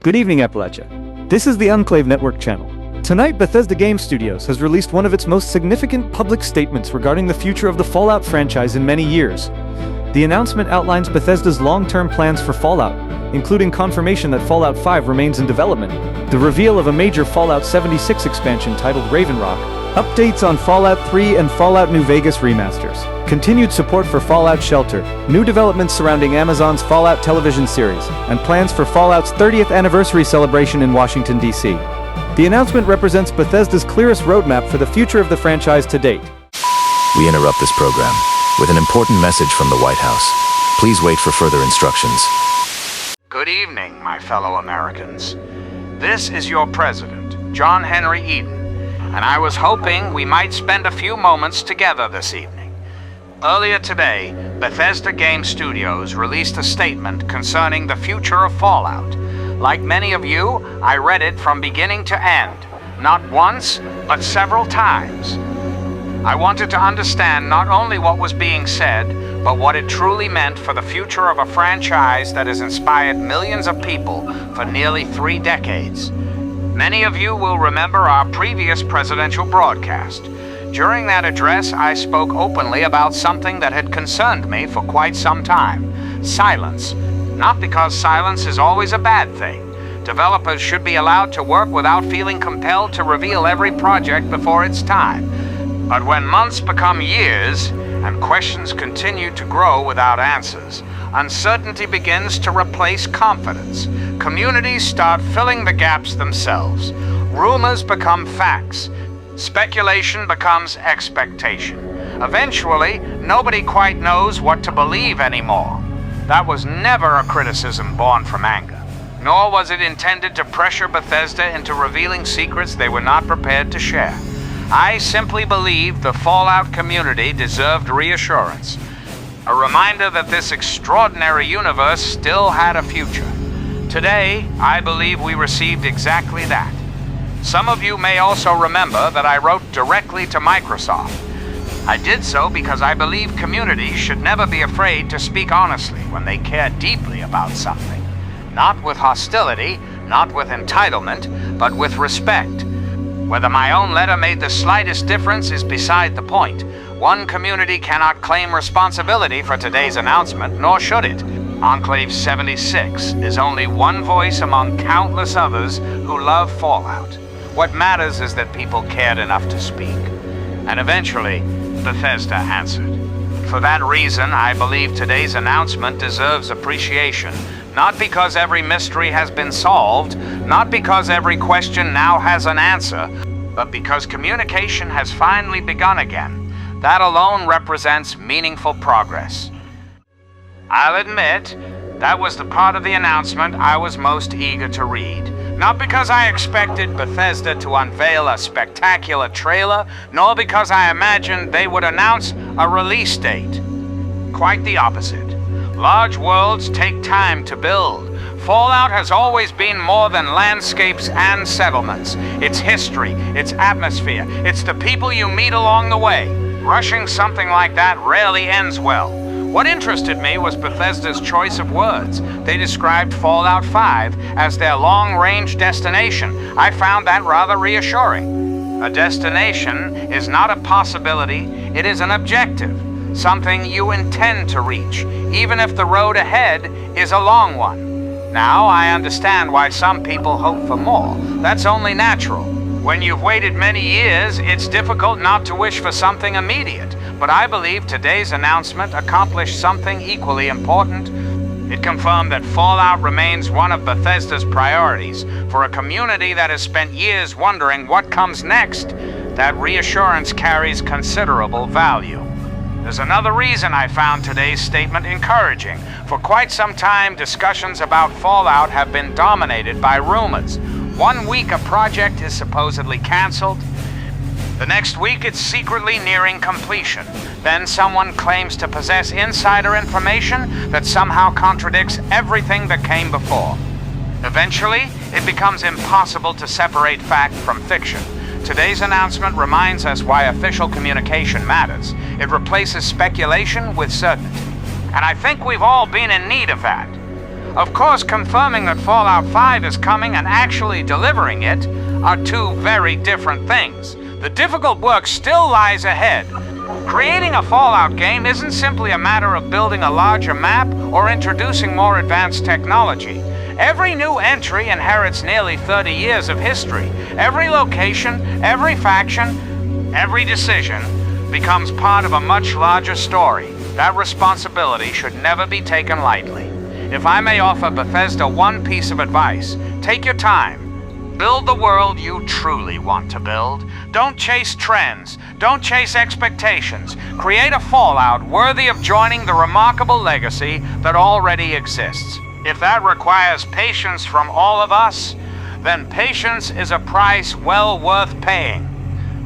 Good evening, Appalachia. This is the Enclave Network Channel. Tonight, Bethesda Game Studios has released one of its most significant public statements regarding the future of the Fallout franchise in many years. The announcement outlines Bethesda's long-term plans for Fallout, including confirmation that Fallout 5 remains in development, the reveal of a major Fallout76 expansion titled RavenRock, updates on Fallout 3 and Fallout New Vegas remasters, continued support for Fallout Shelter, new developments surrounding Amazon's Fallout television series, and plans for Fallout's 30th anniversary celebration in Washington, D.C. The announcement represents Bethesda's clearest roadmap for the future of the franchise to date. We interrupt this program with an important message from the White House. Please wait for further instructions. Good evening, my fellow Americans. This is your president, John Henry Eden, and I was hoping we might spend a few moments together this evening. Earlier today, Bethesda Game Studios released a statement concerning the future of Fallout. Like many of you, I read it from beginning to end, not once, but several times. I wanted to understand not only what was being said, but what it truly meant for the future of a franchise that has inspired millions of people for nearly 3 decades. Many of you will remember our previous presidential broadcast. During that address, I spoke openly about something that had concerned me for quite some time: silence. Not because silence is always a bad thing. Developers should be allowed to work without feeling compelled to reveal every project before it's time. But when months become years, and questions continue to grow without answers, uncertainty begins to replace confidence. Communities start filling the gaps themselves. Rumors become facts. Speculation becomes expectation. Eventually, nobody quite knows what to believe anymore. That was never a criticism born from anger, nor was it intended to pressure Bethesda into revealing secrets they were not prepared to share. I simply believed the Fallout community deserved reassurance, a reminder that this extraordinary universe still had a future. Today, I believe we received exactly that. Some of you may also remember that I wrote directly to Microsoft. I did so because I believe communities should never be afraid to speak honestly when they care deeply about something. Not with hostility, not with entitlement, but with respect. Whether my own letter made the slightest difference is beside the point. One community cannot claim responsibility for today's announcement, nor should it. Enclave76 is only one voice among countless others who love Fallout. What matters is that people cared enough to speak. And eventually, Bethesda answered. For that reason, I believe today's announcement deserves appreciation. Not because every mystery has been solved, not because every question now has an answer, but because communication has finally begun again. That alone represents meaningful progress. I'll admit, that was the part of the announcement I was most eager to read. Not because I expected Bethesda to unveil a spectacular trailer, nor because I imagined they would announce a release date. Quite the opposite. Large worlds take time to build. Fallout has always been more than landscapes and settlements. It's history, it's atmosphere, it's the people you meet along the way. Rushing something like that rarely ends well. What interested me was Bethesda's choice of words. They described Fallout 5 as their long-range destination. I found that rather reassuring. A destination is not a possibility, it is an objective. Something you intend to reach, even if the road ahead is a long one. Now, I understand why some people hope for more. That's only natural. When you've waited many years, it's difficult not to wish for something immediate. But I believe today's announcement accomplished something equally important. It confirmed that Fallout remains one of Bethesda's priorities. For a community that has spent years wondering what comes next, that reassurance carries considerable value. There's another reason I found today's statement encouraging. For quite some time, discussions about Fallout have been dominated by rumors. One week a project is supposedly canceled. The next week it's secretly nearing completion. Then someone claims to possess insider information that somehow contradicts everything that came before. Eventually, it becomes impossible to separate fact from fiction. Today's announcement reminds us why official communication matters. It replaces speculation with certainty. And I think we've all been in need of that. Of course, confirming that Fallout 5 is coming and actually delivering it are two very different things. The difficult work still lies ahead. Creating a Fallout game isn't simply a matter of building a larger map or introducing more advanced technology. Every new entry inherits nearly 30 years of history. Every location, every faction, every decision becomes part of a much larger story. That responsibility should never be taken lightly. If I may offer Bethesda one piece of advice, take your time. Build the world you truly want to build. Don't chase trends. Don't chase expectations. Create a Fallout worthy of joining the remarkable legacy that already exists. If that requires patience from all of us, then patience is a price well worth paying.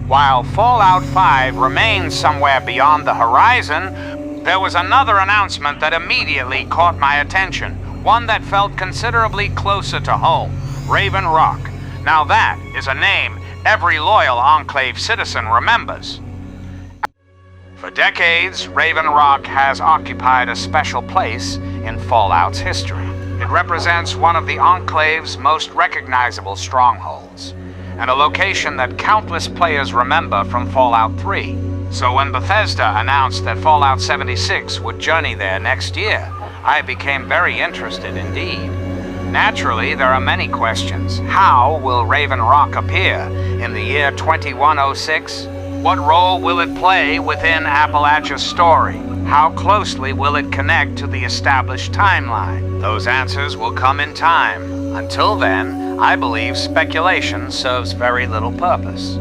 While Fallout 5 remains somewhere beyond the horizon, there was another announcement that immediately caught my attention, one that felt considerably closer to home, RavenRock. Now that is a name every loyal Enclave citizen remembers. For decades, RavenRock has occupied a special place in Fallout's history. It represents one of the Enclave's most recognizable strongholds, and a location that countless players remember from Fallout 3. So when Bethesda announced that Fallout76 would journey there next year, I became very interested indeed. Naturally, there are many questions. How will RavenRock appear in the year 2106? What role will it play within Appalachia's story? How closely will it connect to the established timeline? Those answers will come in time. Until then, I believe speculation serves very little purpose.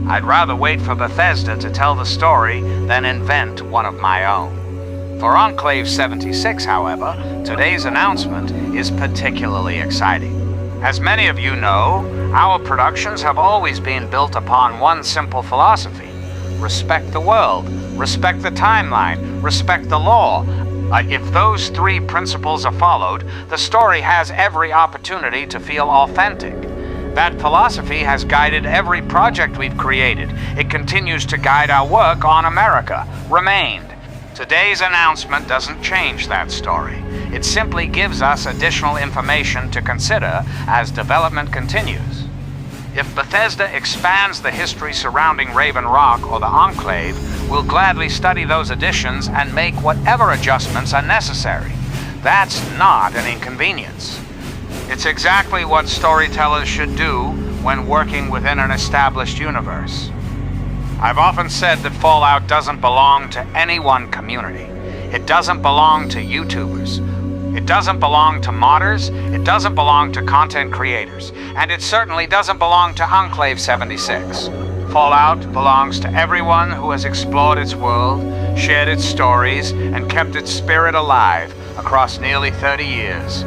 I'd rather wait for Bethesda to tell the story than invent one of my own. For Enclave76, however, today's announcement is particularly exciting. As many of you know, our productions have always been built upon one simple philosophy: respect the world, respect the timeline, respect the law. If those three principles are followed, the story has every opportunity to feel authentic. That philosophy has guided every project we've created. It continues to guide our work on America, Remained. Today's announcement doesn't change that story. It simply gives us additional information to consider as development continues. If Bethesda expands the history surrounding RavenRock or the Enclave, we'll gladly study those additions and make whatever adjustments are necessary. That's not an inconvenience. It's exactly what storytellers should do when working within an established universe. I've often said that Fallout doesn't belong to any one community. It doesn't belong to YouTubers. It doesn't belong to modders. It doesn't belong to content creators. And it certainly doesn't belong to Enclave76. Fallout belongs to everyone who has explored its world, shared its stories, and kept its spirit alive across nearly 30 years.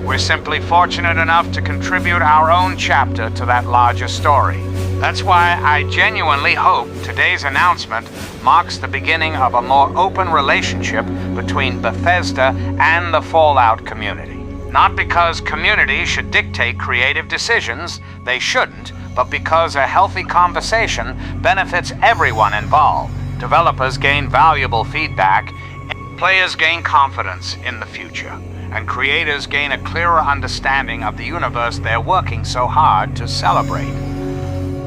We're simply fortunate enough to contribute our own chapter to that larger story. That's why I genuinely hope today's announcement marks the beginning of a more open relationship between Bethesda and the Fallout community. Not because community should dictate creative decisions, they shouldn't, but because a healthy conversation benefits everyone involved. Developers gain valuable feedback, players gain confidence in the future, and creators gain a clearer understanding of the universe they're working so hard to celebrate.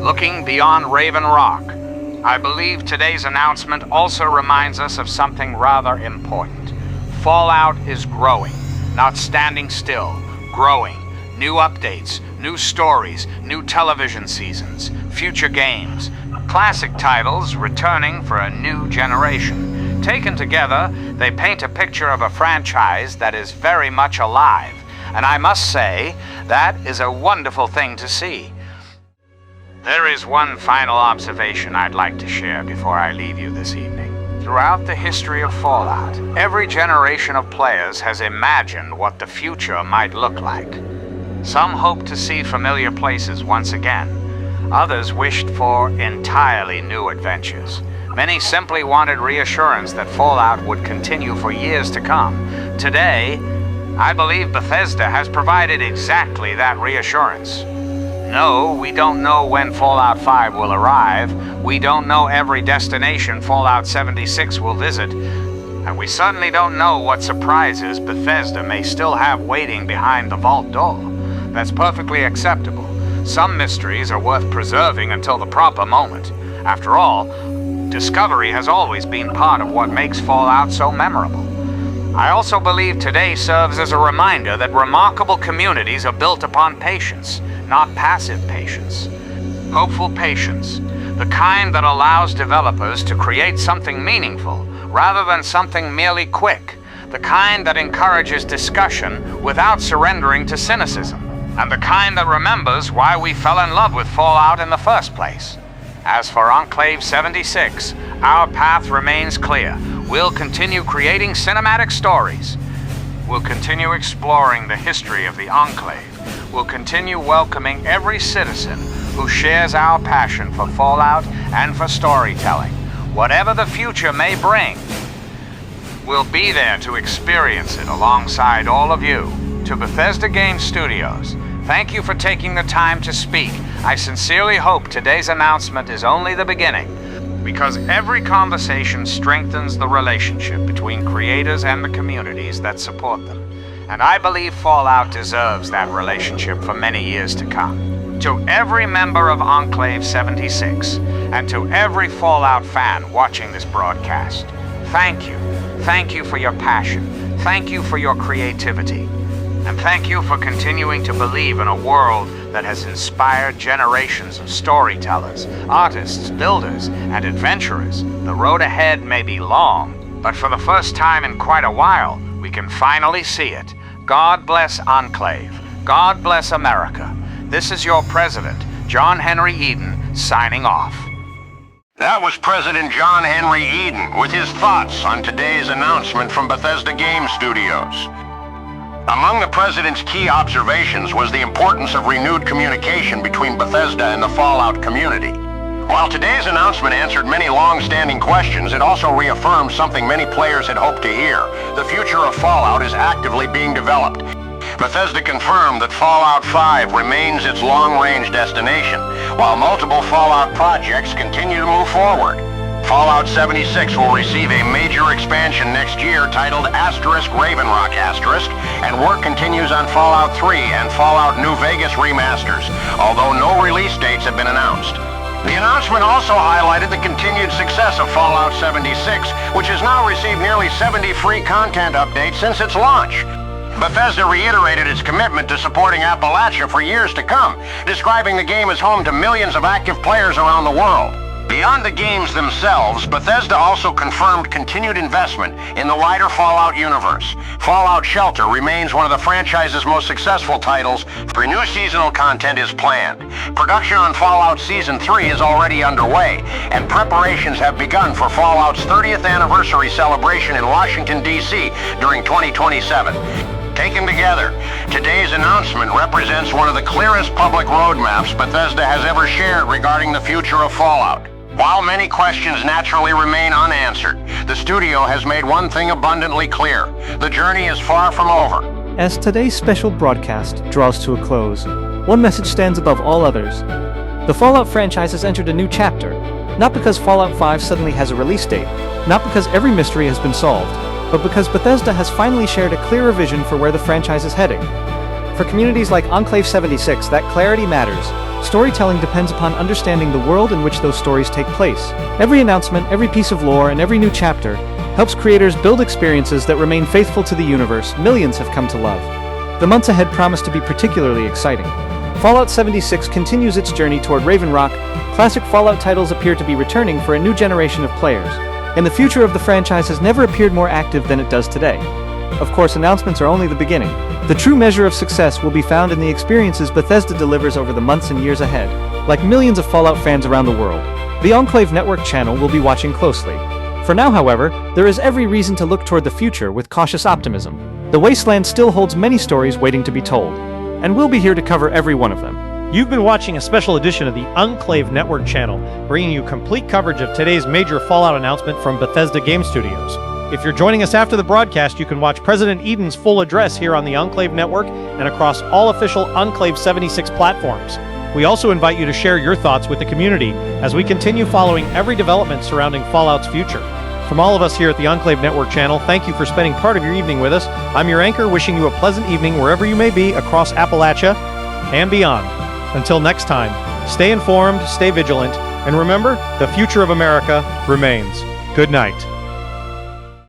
Looking beyond RavenRock, I believe today's announcement also reminds us of something rather important. Fallout is growing, not standing still, growing. New updates, new stories, new television seasons, future games, classic titles returning for a new generation. Taken together, they paint a picture of a franchise that is very much alive, and I must say, that is a wonderful thing to see. There is one final observation I'd like to share before I leave you this evening. Throughout the history of Fallout, every generation of players has imagined what the future might look like. Some hoped to see familiar places once again. Others wished for entirely new adventures. Many simply wanted reassurance that Fallout would continue for years to come. Today, I believe Bethesda has provided exactly that reassurance. No, we don't know when Fallout 5 will arrive. We don't know every destination Fallout 76 will visit. And we certainly don't know what surprises Bethesda may still have waiting behind the vault door. That's perfectly acceptable. Some mysteries are worth preserving until the proper moment. After all, discovery has always been part of what makes Fallout so memorable. I also believe today serves as a reminder that remarkable communities are built upon patience, not passive patience. Hopeful patience, the kind that allows developers to create something meaningful rather than something merely quick, the kind that encourages discussion without surrendering to cynicism, and the kind that remembers why we fell in love with Fallout in the first place. As for Enclave76, our path remains clear. We'll continue creating cinematic stories. We'll continue exploring the history of the Enclave. We'll continue welcoming every citizen who shares our passion for Fallout and for storytelling. Whatever the future may bring, we'll be there to experience it alongside all of you. To Bethesda Game Studios, thank you for taking the time to speak. I sincerely hope today's announcement is only the beginning, because every conversation strengthens the relationship between creators and the communities that support them. And I believe Fallout deserves that relationship for many years to come. To every member of Enclave76, and to every Fallout fan watching this broadcast, thank you. Thank you for your passion. Thank you for your creativity. And thank you for continuing to believe in a world that has inspired generations of storytellers, artists, builders, and adventurers. The road ahead may be long, but for the first time in quite a while, we can finally see it. God bless Enclave. God bless America. This is your president, John Henry Eden, signing off. That was President John Henry Eden with his thoughts on today's announcement from Bethesda Game Studios. Among the president's key observations was the importance of renewed communication between Bethesda and the Fallout community. While today's announcement answered many long-standing questions, it also reaffirmed something many players had hoped to hear. The future of Fallout is actively being developed. Bethesda confirmed that Fallout 5 remains its long-range destination, while multiple Fallout projects continue to move forward. Fallout76 will receive a major expansion next year titled *RavenRock**, and work continues on Fallout 3 and Fallout New Vegas remasters, although no release dates have been announced. The announcement also highlighted the continued success of Fallout76, which has now received nearly 70 free content updates since its launch. Bethesda reiterated its commitment to supporting Appalachia for years to come, describing the game as home to millions of active players around the world. Beyond the games themselves, Bethesda also confirmed continued investment in the wider Fallout universe. Fallout Shelter remains one of the franchise's most successful titles, for new seasonal content is planned. Production on Fallout Season 3 is already underway, and preparations have begun for Fallout's 30th anniversary celebration in Washington, D.C. during 2027. Taken together, today's announcement represents one of the clearest public roadmaps Bethesda has ever shared regarding the future of Fallout. While many questions naturally remain unanswered, the studio has made one thing abundantly clear. The journey is far from over. As today's special broadcast draws to a close, one message stands above all others. The Fallout franchise has entered a new chapter, not because Fallout 5 suddenly has a release date, not because every mystery has been solved, but because Bethesda has finally shared a clearer vision for where the franchise is heading. For communities like Enclave76, that clarity matters. Storytelling depends upon understanding the world in which those stories take place. Every announcement, every piece of lore, and every new chapter helps creators build experiences that remain faithful to the universe millions have come to love. The months ahead promise to be particularly exciting. Fallout 76 continues its journey toward RavenRock. Classic Fallout titles appear to be returning for a new generation of players, and the future of the franchise has never appeared more active than it does today. Of course, announcements are only the beginning. The true measure of success will be found in the experiences Bethesda delivers over the months and years ahead. Like millions of Fallout fans around the world, the Enclave Network Channel will be watching closely. For now, however, there is every reason to look toward the future with cautious optimism. The Wasteland still holds many stories waiting to be told, and we'll be here to cover every one of them. You've been watching a special edition of the Enclave Network Channel, bringing you complete coverage of today's major Fallout announcement from Bethesda Game Studios. If you're joining us after the broadcast, you can watch President Eden's full address here on the Enclave Network and across all official Enclave76 platforms. We also invite you to share your thoughts with the community as we continue following every development surrounding Fallout's future. From all of us here at the Enclave Network Channel, thank you for spending part of your evening with us. I'm your anchor, wishing you a pleasant evening wherever you may be across Appalachia and beyond. Until next time, stay informed, stay vigilant, and remember, the future of America remains. Good night.